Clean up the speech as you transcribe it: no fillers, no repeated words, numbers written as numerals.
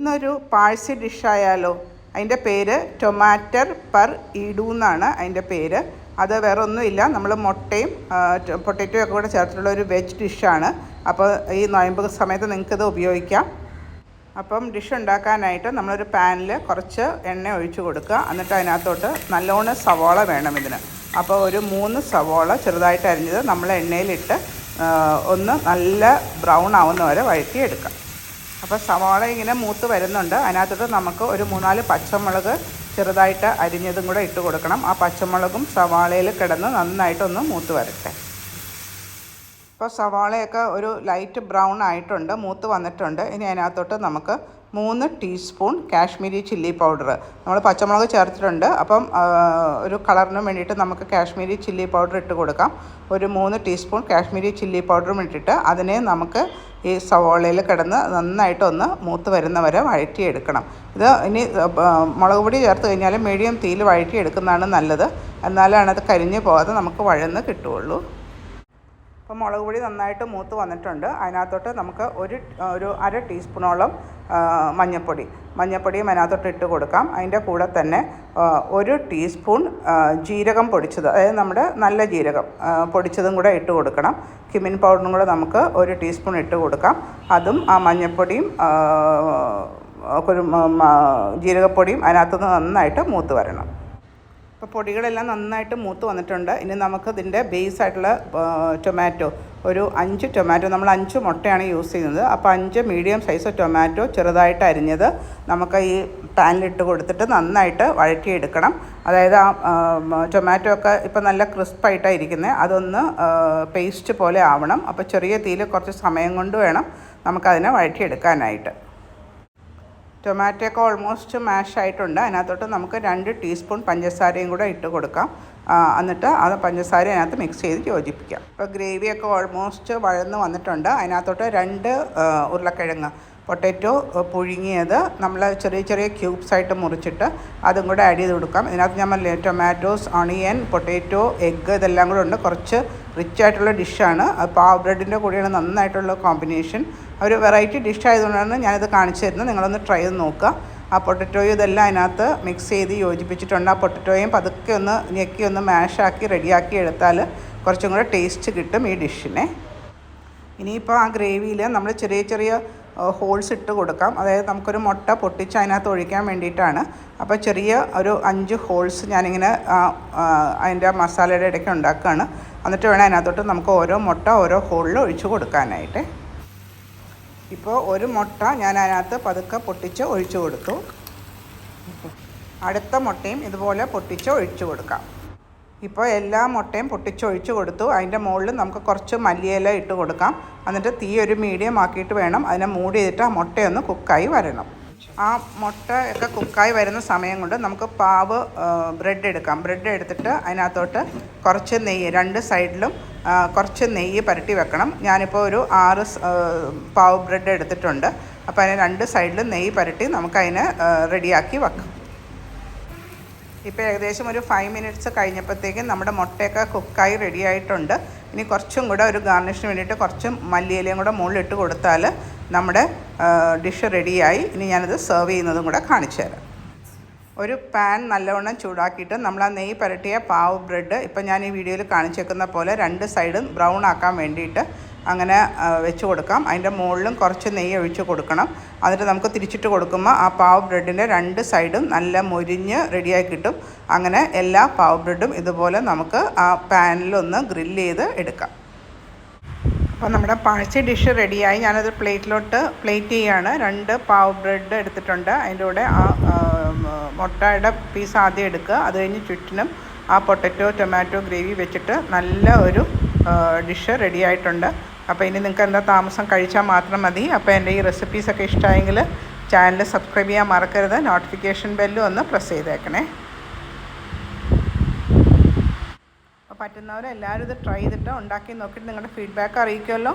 ഇന്നൊരു പാഴ്സി ഡിഷായാലോ. അതിൻ്റെ പേര് ടൊമാറ്റർ പർ ഈഡു എന്നാണ് അതിൻ്റെ പേര്. അത് വേറെ ഒന്നുമില്ല, നമ്മൾ മുട്ടയും പൊട്ടറ്റോ ഒക്കെ കൂടെ ചേർത്തിട്ടുള്ള ഒരു വെജ് ഡിഷാണ്. അപ്പോൾ ഈ നോയമ്പ് സമയത്ത് നിങ്ങൾക്കിത് ഉപയോഗിക്കാം. അപ്പം ഡിഷ് ഉണ്ടാക്കാനായിട്ട് നമ്മളൊരു പാനിൽ കുറച്ച് എണ്ണ ഒഴിച്ച് കൊടുക്കുക. എന്നിട്ട് അതിനകത്തോട്ട് നല്ലോണം സവാള വേണം ഇതിന്. അപ്പോൾ ഒരു 3 സവാള ചെറുതായിട്ട് അരിഞ്ഞത് നമ്മൾ എണ്ണയിലിട്ട് ഒന്ന് നല്ല ബ്രൗൺ ആവുന്ന വരെ വഴറ്റിയെടുക്കാം. അപ്പോൾ സവാള ഇങ്ങനെ മൂത്ത് വരുന്നുണ്ട്. അതിനകത്തോട്ട് നമുക്ക് ഒരു 3-4 പച്ചമുളക് ചെറുതായിട്ട് അരിഞ്ഞതും കൂടെ ഇട്ട് കൊടുക്കണം. ആ പച്ചമുളകും സവാളയിൽ കിടന്ന് നന്നായിട്ടൊന്ന് മൂത്ത് വരട്ടെ. ഇപ്പോൾ സവാളയൊക്കെ ഒരു ലൈറ്റ് ബ്രൗൺ ആയിട്ടുണ്ട്, മൂത്ത് വന്നിട്ടുണ്ട്. ഇനി അതിനകത്തോട്ട് നമുക്ക് 3 ടീസ്പൂൺ കാശ്മീരി ചില്ലി പൗഡർ, നമ്മൾ പച്ചമുളക് ചേർത്തിട്ടുണ്ട്. അപ്പം ഒരു കളറിന് വേണ്ടിയിട്ട് നമുക്ക് കാശ്മീരി ചില്ലി പൗഡർ ഇട്ട് കൊടുക്കാം. ഒരു 3 ടീസ്പൂൺ കാശ്മീരി ചില്ലി പൗഡറും ഇട്ടിട്ട് അതിനെ നമുക്ക് ഈ സവാളയിൽ കിടന്ന് നന്നായിട്ടൊന്ന് മൂത്ത് വരുന്നവരെ വഴറ്റിയെടുക്കണം. ഇത് ഇനി മുളക് പൊടി ചേർത്ത് കഴിഞ്ഞാൽ മീഡിയം തീയിൽ വഴറ്റിയെടുക്കുന്നതാണ് നല്ലത്. എന്നാലാണ് അത് കരിഞ്ഞ് പോകാതെ നമുക്ക് വഴന്ന് കിട്ടുകയുള്ളൂ. അപ്പോൾ മുളക് പൊടി നന്നായിട്ട് മൂത്ത് വന്നിട്ടുണ്ട്. അതിനകത്തോട്ട് നമുക്ക് ഒരു 1/2 ടീസ്പൂണോളം മഞ്ഞൾപ്പൊടിയും അതിനകത്തോട്ട് ഇട്ട് കൊടുക്കാം. അതിൻ്റെ കൂടെ തന്നെ 1 ടീസ്പൂൺ ജീരകം പൊടിച്ചത്, അതായത് നമ്മുടെ നല്ല ജീരകം പൊടിച്ചതും കൂടെ ഇട്ട് കൊടുക്കണം. ക്യുമിൻ പൗഡറും കൂടെ നമുക്ക് 1 ടീസ്പൂൺ ഇട്ട് കൊടുക്കാം. അതും ആ മഞ്ഞൾപ്പൊടിയും ജീരകപ്പൊടിയും അതിനകത്തുനിന്ന് നന്നായിട്ട് മൂത്ത് വരണം. അപ്പോൾ പൊടികളെല്ലാം നന്നായിട്ട് മൂത്ത് വന്നിട്ടുണ്ട്. ഇനി നമുക്ക് ഇതിൻ്റെ ബേസായിട്ടുള്ള ടൊമാറ്റോ, ഒരു 5 ടൊമാറ്റോ, നമ്മൾ 5 മുട്ടയാണ് യൂസ് ചെയ്യുന്നത്. അപ്പോൾ 5 മീഡിയം സൈസ് ടൊമാറ്റോ ചെറുതായിട്ട് അരിഞ്ഞത് നമുക്ക് ഈ പാനിലിട്ട് കൊടുത്തിട്ട് നന്നായിട്ട് വഴറ്റിയെടുക്കണം. അതായത് ആ ടൊമാറ്റോ ഒക്കെ ഇപ്പോൾ നല്ല ക്രിസ്പായിട്ടാണ് ഇരിക്കുന്നത്, അതൊന്ന് പേസ്റ്റ് പോലെ ആവണം. അപ്പോൾ ചെറിയ തീയിൽ കുറച്ച് സമയം കൊണ്ട് വേണം നമുക്കതിനെ വഴറ്റിയെടുക്കാനായിട്ട്. ടൊമാറ്റോ ഒക്കെ ഓൾമോസ്റ്റ് മാഷ് ആയിട്ടുണ്ട്. അതിനകത്തോട്ട് നമുക്ക് 2 ടീസ്പൂൺ പഞ്ചസാരയും കൂടെ ഇട്ട് കൊടുക്കാം. എന്നിട്ട് അത് പഞ്ചസാര അതിനകത്ത് മിക്സ് ചെയ്ത് യോജിപ്പിക്കാം. ഇപ്പോൾ ഗ്രേവിയൊക്കെ ഓൾമോസ്റ്റ് വഴന്ന് വന്നിട്ടുണ്ട്. അതിനകത്തോട്ട് 2 ഉരുളക്കിഴങ്ങ് പൊട്ടറ്റോ പുഴുങ്ങിയത് നമ്മൾ ചെറിയ ചെറിയ ക്യൂബ്സായിട്ട് മുറിച്ചിട്ട് അതും കൂടെ ആഡ് ചെയ്ത് കൊടുക്കാം. ഇതിനകത്ത് ഞാൻ ടൊമാറ്റോസ്, ഓണിയൻ, പൊട്ടറ്റോ, എഗ്ഗ് ഇതെല്ലാം കൂടെ ഉണ്ട്. കുറച്ച് റിച്ച് ആയിട്ടുള്ള ഡിഷാണ്. പാവ് ബ്രെഡിൻ്റെ കൂടെയാണ് നന്നായിട്ടുള്ള കോമ്പിനേഷൻ. ഒരു വെറൈറ്റി ഡിഷ് ആയതുകൊണ്ടാണ് ഞാനിത് കാണിച്ചു തരുന്നത്. നിങ്ങളൊന്ന് ട്രൈ ചെയ്ത് നോക്കുക. ആ പൊട്ടറ്റോയും ഇതെല്ലാം അതിനകത്ത് മിക്സ് ചെയ്ത് യോജിപ്പിച്ചിട്ടുണ്ട്. ആ പൊട്ടറ്റോയും പതുക്കെ ഒന്ന് ഞെക്കി ഒന്ന് മാഷാക്കി റെഡിയാക്കി എടുത്താൽ കുറച്ചും കൂടെ ടേസ്റ്റ് കിട്ടും ഈ ഡിഷിനെ. ഇനിയിപ്പോൾ ആ ഗ്രേവിയിൽ നമ്മൾ ചെറിയ ചെറിയ ഹോൾസ് ഇട്ട് കൊടുക്കാം. അതായത് നമുക്കൊരു മുട്ട പൊട്ടിച്ച് അതിനകത്ത് ഒഴിക്കാൻ വേണ്ടിയിട്ടാണ്. അപ്പോൾ ചെറിയ ഒരു 5 ഹോൾസ് ഞാനിങ്ങനെ അതിൻ്റെ മസാലയുടെ ഇടയ്ക്ക് ഉണ്ടാക്കുകയാണ്. എന്നിട്ട് വേണം അതിനകത്തോട്ട് നമുക്ക് ഓരോ മുട്ട ഓരോ ഹോളിൽ ഒഴിച്ച് കൊടുക്കാനായിട്ട്. ഇപ്പോൾ ഒരു മുട്ട ഞാൻ അതിനകത്ത് പതുക്കെ പൊട്ടിച്ച് ഒഴിച്ചു കൊടുത്തു. അടുത്ത മുട്ടയും ഇതുപോലെ പൊട്ടിച്ച് ഒഴിച്ചു കൊടുക്കാം. ഇപ്പോൾ എല്ലാ മുട്ടയും പൊട്ടിച്ചൊഴിച്ച് കൊടുത്തു. അതിൻ്റെ മുകളിൽ നമുക്ക് കുറച്ച് മല്ലിയില ഇട്ട് കൊടുക്കാം. എന്നിട്ട് തീ ഒരു മീഡിയം ആക്കിയിട്ട് വേണം അതിനെ മൂടി ചെയ്തിട്ട് ആ മുട്ടയൊന്ന് കുക്കായി വരണം. ആ മുട്ടയൊക്കെ കുക്കായി വരുന്ന സമയം കൊണ്ട് നമുക്ക് പാവ് ബ്രെഡ് എടുക്കാം. ബ്രെഡ് എടുത്തിട്ട് അതിനകത്തോട്ട് കുറച്ച് നെയ്യ് 2 സൈഡിലും കുറച്ച് നെയ്യ് പുരട്ടി വെക്കണം. ഞാനിപ്പോൾ ഒരു 6 പാവ് ബ്രെഡ് എടുത്തിട്ടുണ്ട്. അപ്പോൾ അതിന് 2 സൈഡിലും നെയ്യ് പുരട്ടി നമുക്കതിനെ റെഡിയാക്കി വെക്കാം. ഇപ്പോൾ ഏകദേശം ഒരു 5 മിനിറ്റ്സ് കഴിഞ്ഞപ്പോഴത്തേക്കും നമ്മുടെ മുട്ടയൊക്കെ കുക്കായി റെഡി ആയിട്ടുണ്ട്. ഇനി കുറച്ചും കൂടെ ഒരു ഗാർണിഷിന് വേണ്ടിയിട്ട് കുറച്ച് മല്ലിയിലയും കൂടെ മുകളിലിട്ട് കൊടുത്താൽ നമ്മുടെ ഡിഷ് റെഡിയായി. ഇനി ഞാനത് സെർവ് ചെയ്യുന്നതും കൂടെ കാണിച്ചു തരാം. ഒരു പാൻ നല്ലവണ്ണം ചൂടാക്കിയിട്ട് നമ്മൾ ആ നെയ്യ് പുരട്ടിയ പാവ് ബ്രെഡ് ഇപ്പോൾ ഞാൻ ഈ വീഡിയോയിൽ കാണിച്ചേക്കുന്ന പോലെ 2 സൈഡും ബ്രൗൺ ആക്കാൻ വേണ്ടിയിട്ട് അങ്ങനെ വെച്ച് കൊടുക്കാം. അതിൻ്റെ മുകളിലും കുറച്ച് നെയ്യ് ഒഴിച്ച് കൊടുക്കണം. എന്നിട്ട് നമുക്ക് തിരിച്ചിട്ട് കൊടുക്കുമ്പോൾ ആ പാവ് ബ്രെഡിൻ്റെ 2 സൈഡും നല്ല മൊരിഞ്ഞ് റെഡിയായി കിട്ടും. അങ്ങനെ എല്ലാ പാവ് ബ്രെഡും ഇതുപോലെ നമുക്ക് ആ പാനിലൊന്ന് ഗ്രില്ല് ചെയ്ത് എടുക്കാം. അപ്പോൾ നമ്മുടെ പാഴ്സി ഡിഷ് റെഡിയായി. ഞാനത് പ്ലേറ്റ് ചെയ്യാണ്. 2 പാവ് ബ്രെഡ് എടുത്തിട്ടുണ്ട്. അതിൻ്റെ കൂടെ ആ മുട്ടയുടെ പീസ് ആദ്യം എടുക്കുക. അത് കഴിഞ്ഞ് ചുറ്റിനും ആ പൊട്ടറ്റോ ടൊമാറ്റോ ഗ്രേവി വെച്ചിട്ട് നല്ല ഒരു ഡിഷ് റെഡി ആയിട്ടുണ്ട്. അപ്പോൾ ഇനി നിങ്ങൾക്ക് എന്താ താമസം കഴിച്ചാൽ മാത്രം മതി. അപ്പോൾ എൻ്റെ ഈ റെസിപ്പീസൊക്കെ ഇഷ്ടമായെങ്കിൽ ചാനൽ സബ്സ്ക്രൈബ് ചെയ്യാൻ മറക്കരുത്. നോട്ടിഫിക്കേഷൻ ബെല്ലും ഒന്ന് പ്രസ് ചെയ്തേക്കണേ. അപ്പോൾ പറ്റുന്നവരെല്ലാവരും ഇത് ട്രൈ ചെയ്തിട്ട് ഉണ്ടാക്കി നോക്കിയിട്ട് നിങ്ങളുടെ ഫീഡ്ബാക്ക് അറിയിക്കുമല്ലോ.